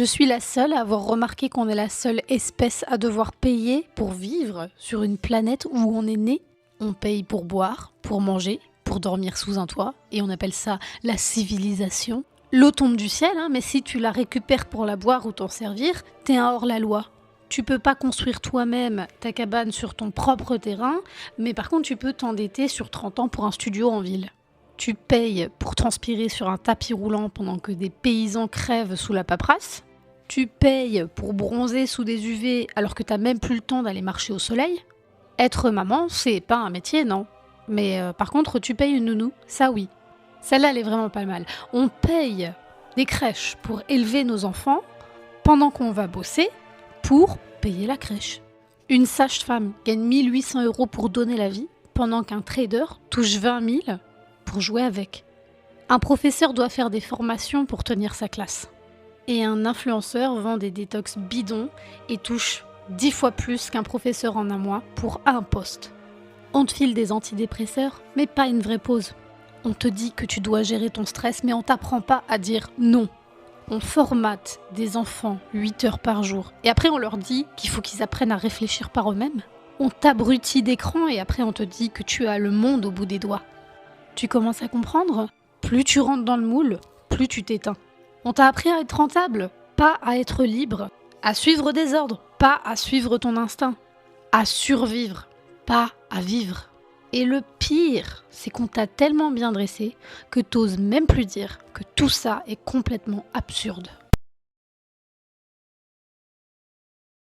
suis la seule à avoir remarqué qu'on est la seule espèce à devoir payer pour vivre sur une planète où on est né. On paye pour boire, pour manger, pour dormir sous un toit, et on appelle ça la civilisation. L'eau tombe du ciel, mais si tu la récupères pour la boire ou t'en servir, t'es un hors-la-loi. Tu peux pas construire toi-même ta cabane sur ton propre terrain, mais par contre tu peux t'endetter sur 30 ans pour un studio en ville. Tu payes pour transpirer sur un tapis roulant pendant que des paysans crèvent sous la paperasse. Tu payes pour bronzer sous des UV alors que t'as même plus le temps d'aller marcher au soleil. Être maman, c'est pas un métier, non. Mais par contre, tu payes une nounou, ça oui. Celle-là, elle est vraiment pas mal. On paye des crèches pour élever nos enfants pendant qu'on va bosser pour payer la crèche. Une sage-femme gagne 1800 € pour donner la vie pendant qu'un trader touche 20 000 pour jouer avec. Un professeur doit faire des formations pour tenir sa classe. Et un influenceur vend des détox bidons et touche 10 fois plus qu'un professeur en un mois pour un poste. On te file des antidépresseurs, mais pas une vraie pause. On te dit que tu dois gérer ton stress, mais on t'apprend pas à dire non. On formate des enfants 8 heures par jour, et après on leur dit qu'il faut qu'ils apprennent à réfléchir par eux-mêmes. On t'abrutit d'écran, et après on te dit que tu as le monde au bout des doigts. Tu commences à comprendre ? Plus tu rentres dans le moule, plus tu t'éteins. On t'a appris à être rentable, pas à être libre. À suivre des ordres, pas à suivre ton instinct. À survivre, pas à vivre. Et le pire, c'est qu'on t'a tellement bien dressé que t'oses même plus dire que tout ça est complètement absurde.